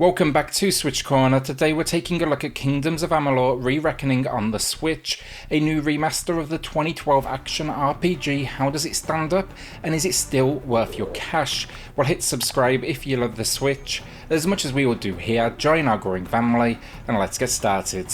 Welcome back to SwitchCorner. Today we're taking a look at Kingdoms of Amalur Re-Reckoning on the Switch, a new remaster of the 2012 action RPG. How does it stand up, and is it still worth your cash? Well, hit subscribe if you love the Switch, as much as we all do here. Join our growing family, and let's get started.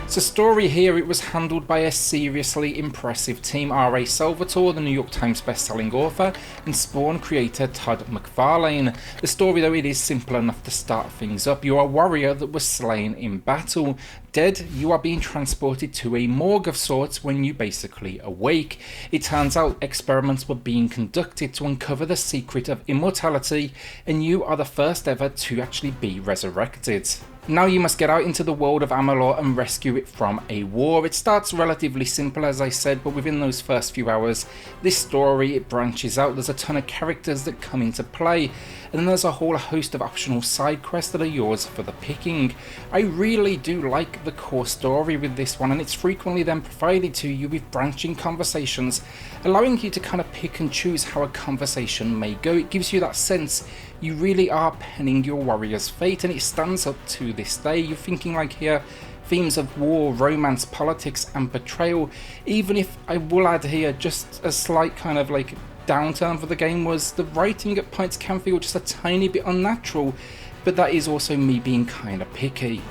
So story here, it was handled by a seriously impressive team. R.A. Salvatore, the New York Times best-selling author, and Spawn creator Todd McFarlane. The story, though, it is simple enough to start things up. You are a warrior that was slain in battle. Dead, you are being transported to a morgue of sorts when you basically awake. It turns out experiments were being conducted to uncover the secret of immortality, and you are the first ever to actually be resurrected. Now you must get out into the world of Amalur and rescue it from a war. It starts relatively simple, as I said, but within those first few hours, this story, it branches out. There's a ton of characters that come into play, and then there's a whole host of optional side quests that are yours for the picking. I really do like the core story with this one, and it's frequently then provided to you with branching conversations, allowing you to kind of pick and choose how a conversation may go. It gives you that sense you really are penning your warrior's fate, and it stands up to this day. You're thinking like here, themes of war, romance, politics and betrayal, even if I will add here just a slight kind of like downturn for the game was the writing at points can feel just a tiny bit unnatural, but that is also me being kind of picky.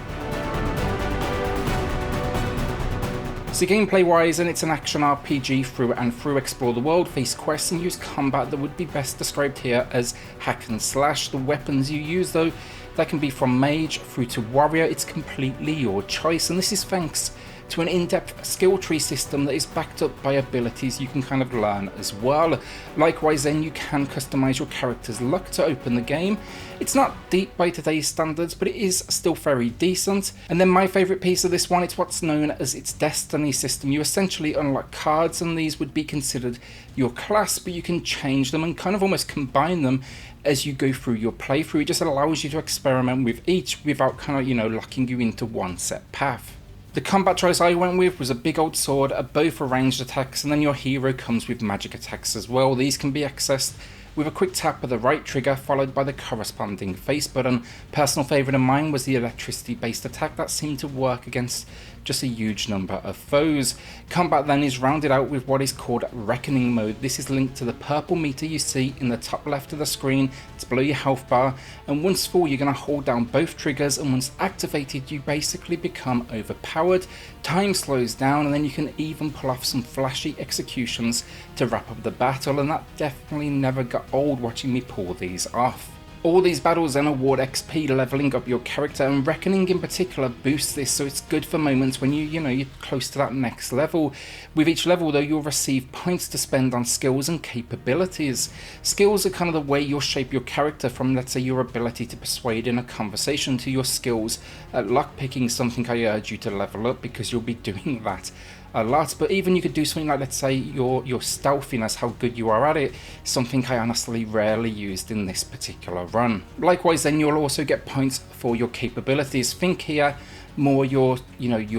So gameplay wise, and it's an action RPG through and through. Explore the world, face quests and use combat that would be best described here as hack and slash. The weapons you use though, that can be from mage through to warrior. It's completely your choice, and this is thanks to an in-depth skill tree system that is backed up by abilities you can kind of learn as well. Likewise then, you can customize your character's luck to open the game. It's not deep by today's standards, but it is still very decent. And then my favourite piece of this one, it's what's known as its destiny system. You essentially unlock cards, and these would be considered your class, but you can change them and kind of almost combine them as you go through your playthrough. It just allows you to experiment with each without kind of, locking you into one set path. The combat choice I went with was a big old sword, a bow for ranged attacks, and then your hero comes with magic attacks as well. These can be accessed with a quick tap of the right trigger followed by the corresponding face button. Personal favourite of mine was the electricity based attack that seemed to work against just a huge number of foes. Combat then is rounded out with what is called Reckoning mode. This is linked to the purple meter you see in the top left of the screen. It's below your health bar, and once full you're going to hold down both triggers, and once activated you basically become overpowered. Time slows down, and then you can even pull off some flashy executions to wrap up the battle, and that definitely never got old watching me pull these off. All these battles then award XP, leveling up your character, and Reckoning in particular boosts this, so it's good for moments when you're close to that next level. With each level though, you'll receive points to spend on skills and capabilities. Skills are kind of the way you'll shape your character, from let's say your ability to persuade in a conversation to your skills at lockpicking, something I urge you to level up because you'll be doing that a lot. But even you could do something like, let's say, your stealthiness, how good you are at it, something I honestly rarely used in this particular run. Likewise then, you'll also get points for your capabilities. Think here more your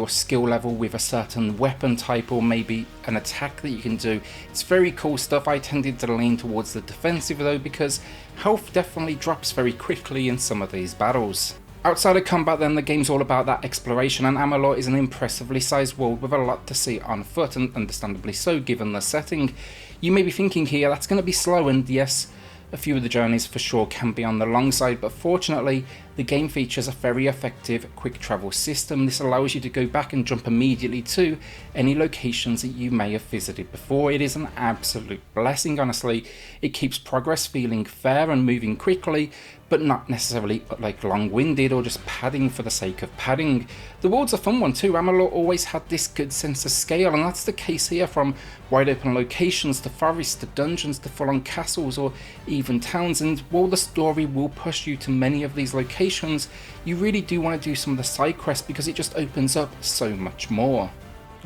skill level with a certain weapon type, or maybe an attack that you can do. It's very cool stuff. I tended to lean towards the defensive though, because health definitely drops very quickly in some of these battles. Outside of combat then, the game's all about that exploration, and Amalur is an impressively sized world with a lot to see on foot, and understandably so given the setting. You may be thinking here that's going to be slow, and yes, a few of the journeys for sure can be on the long side, but fortunately the game features a very effective quick travel system. This allows you to go back and jump immediately to any locations that you may have visited before. It is an absolute blessing, honestly. It keeps progress feeling fair and moving quickly, but not necessarily like long-winded or just padding for the sake of padding. The world's a fun one too. Amalur always had this good sense of scale, and that's the case here, from wide open locations to forests to dungeons to full-on castles or even towns. And while the story will push you to many of these locations, you really do want to do some of the side quests because it just opens up so much more.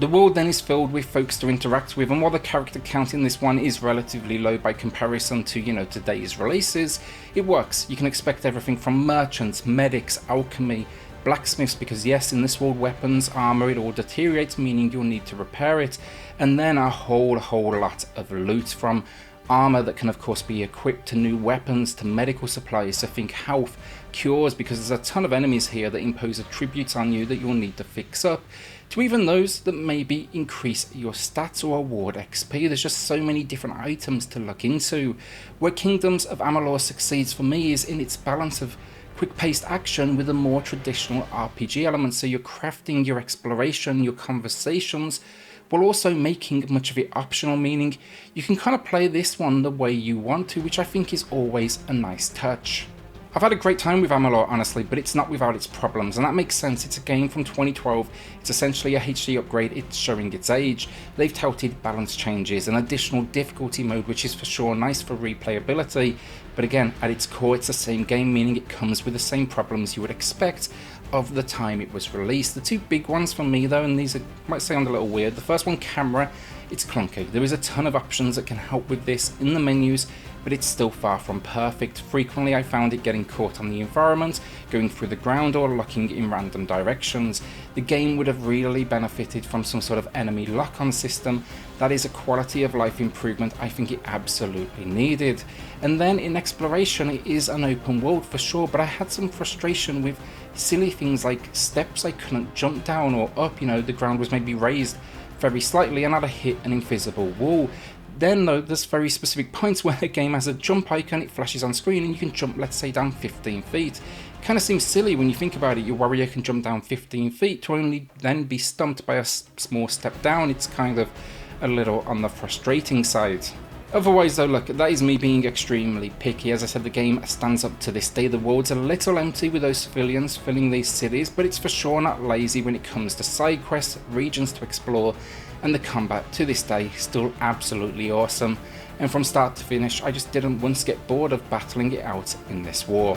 The world then is filled with folks to interact with, and while the character count in this one is relatively low by comparison to today's releases, it works. You can expect everything from merchants, medics, alchemy, blacksmiths, because yes, in this world weapons, armor, it all deteriorates, meaning you'll need to repair it. And then a whole lot of loot, from armor that can of course be equipped to new weapons to medical supplies, so think health, cures, because there's a ton of enemies here that impose attributes on you that you'll need to fix up, to even those that maybe increase your stats or award XP. There's just so many different items to look into. Where Kingdoms of Amalur succeeds for me is in its balance of quick-paced action with a more traditional RPG element, so you're crafting your exploration, your conversations, while also making much of it optional, meaning you can kind of play this one the way you want to, which I think is always a nice touch. I've had a great time with Amalur, honestly, but it's not without its problems, and that makes sense. It's a game from 2012, it's essentially a HD upgrade, it's showing its age. They've touted balance changes, an additional difficulty mode, which is for sure nice for replayability, but again, at its core it's the same game, meaning it comes with the same problems you would expect of the time it was released. The two big ones for me though, and these might sound a little weird, the first one, camera, it's clunky. There is a ton of options that can help with this in the menus, but it's still far from perfect. Frequently I found it getting caught on the environment, going through the ground, or locking in random directions. The game would have really benefited from some sort of enemy lock-on system. That is a quality of life improvement I think it absolutely needed. And then in exploration, it is an open world for sure, but I had some frustration with silly things like steps I couldn't jump down or up, the ground was maybe raised very slightly and I'd have hit an invisible wall. Then though, there's very specific points where the game has a jump icon, it flashes on screen and you can jump, let's say, down 15 feet. It kind of seems silly when you think about it. Your warrior can jump down 15 feet to only then be stumped by a small step down. It's kind of a little on the frustrating side. Otherwise though, look, that is me being extremely picky. As I said, the game stands up to this day. The world's a little empty with those civilians filling these cities, but it's for sure not lazy when it comes to side quests, regions to explore, and the combat to this day still absolutely awesome. And from start to finish, I just didn't once get bored of battling it out in this war.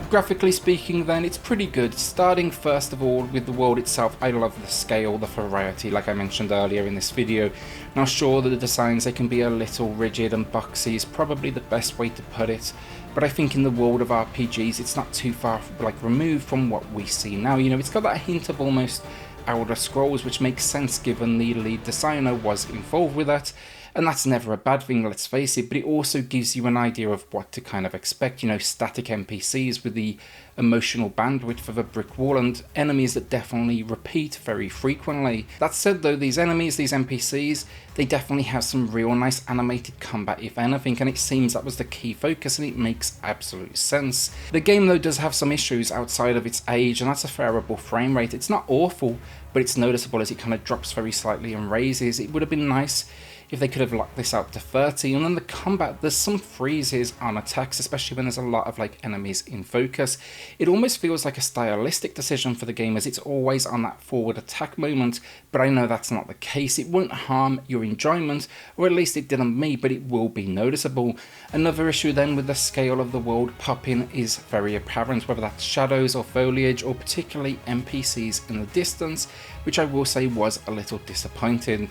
Graphically speaking then, it's pretty good. Starting first of all with the world itself, I love the scale, the variety, like I mentioned earlier in this video. Now sure, that the designs, they can be a little rigid and boxy is probably the best way to put it, but I think in the world of RPGs it's not too far removed from what we see now. It's got that hint of almost Elder Scrolls, which makes sense given the lead designer was involved with that. And that's never a bad thing, let's face it, but it also gives you an idea of what to kind of expect. Static NPCs with the emotional bandwidth of a brick wall, and enemies that definitely repeat very frequently. That said though, these enemies, these NPCs, they definitely have some real nice animated combat if anything, and it seems that was the key focus, and it makes absolute sense. The game though does have some issues outside of its age, and that's a variable frame rate. It's not awful, but it's noticeable as it kind of drops very slightly and raises. It would have been nice if they could have locked this out to 30. And then the combat, there's some freezes on attacks, especially when there's a lot of enemies in focus. It almost feels like a stylistic decision for the game, as it's always on that forward attack moment, but I know that's not the case. It won't harm your enjoyment, or at least it didn't me, but it will be noticeable. Another issue then with the scale of the world popping is very apparent, whether that's shadows or foliage, or particularly NPCs in the distance, which I will say was a little disappointing.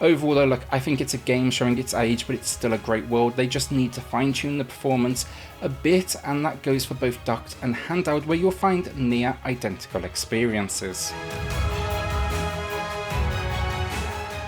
Overall though, look, I think it's a game showing its age, but it's still a great world. They just need to fine tune the performance a bit, and that goes for both docked and handheld, where you'll find near identical experiences.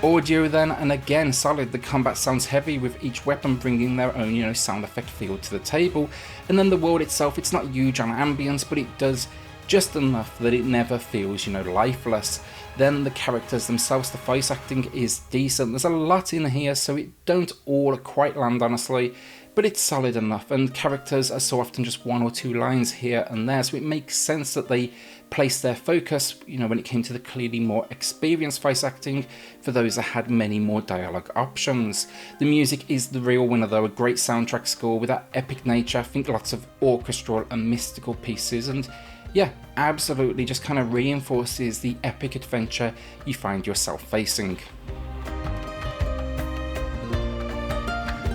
Audio then, and again solid. The combat sounds heavy, with each weapon bringing their own sound effect feel to the table. And then the world itself, it's not huge on ambience, but it does just enough that it never feels lifeless. Then the characters themselves, the voice acting is decent. There's a lot in here, so it don't all quite land honestly, but it's solid enough, and characters are so often just one or two lines here and there, so it makes sense that they placed their focus, when it came to the clearly more experienced voice acting, for those that had many more dialogue options. The music is the real winner though, a great soundtrack score with that epic nature. I think lots of orchestral and mystical pieces, and yeah, absolutely just kind of reinforces the epic adventure you find yourself facing.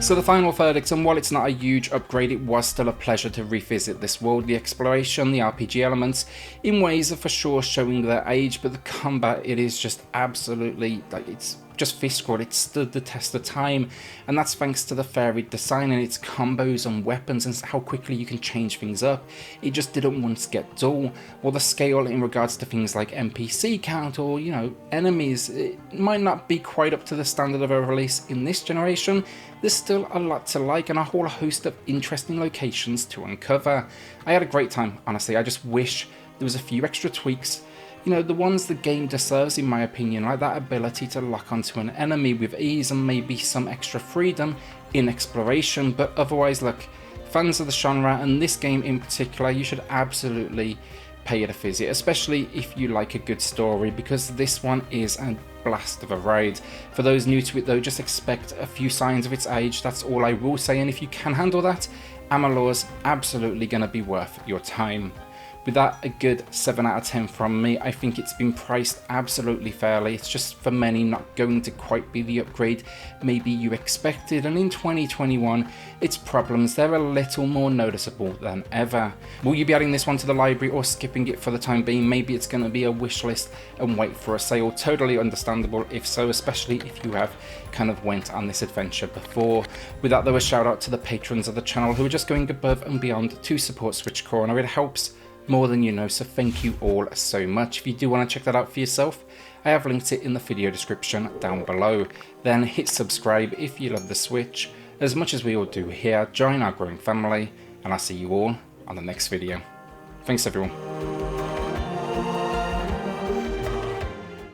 So the final verdict, and while it's not a huge upgrade, it was still a pleasure to revisit this world. The exploration, the RPG elements, in ways are for sure showing their age, but the combat, it is just absolutely, it's just fist scroll, it stood the test of time, and that's thanks to the varied design and its combos and weapons and how quickly you can change things up. It just didn't once get dull, or the scale in regards to things like NPC count or, you know, enemies. It might not be quite up to the standard of a release in this generation. There's still a lot to like and a whole host of interesting locations to uncover. I had a great time, honestly. I just wish there was a few extra tweaks, you know, the ones the game deserves in my opinion, like that ability to lock onto an enemy with ease and maybe some extra freedom in exploration. But otherwise, look, fans of the genre and this game in particular, you should absolutely pay it a visit, especially if you like a good story, because this one is a blast of a ride. For those new to it though, just expect a few signs of its age, that's all I will say, and if you can handle that, Amalur's absolutely going to be worth your time. With that, a good 7 out of 10 from me. I think it's been priced absolutely fairly. It's just for many not going to quite be the upgrade maybe you expected, and in 2021 its problems, they're a little more noticeable than ever. Will you be adding this one to the library or skipping it for the time being? Maybe it's going to be a wish list and wait for a sale. Totally understandable if so, especially if you have kind of went on this adventure before. With that though, a shout out to the patrons of the channel who are just going above and beyond to support SwitchCorner. It helps more than you know, so thank you all so much. If you do want to check that out for yourself, I have linked it in the video description down below. Then hit subscribe if you love the Switch as much as we all do here. Join our growing family, and I'll see you all on the next video. Thanks everyone.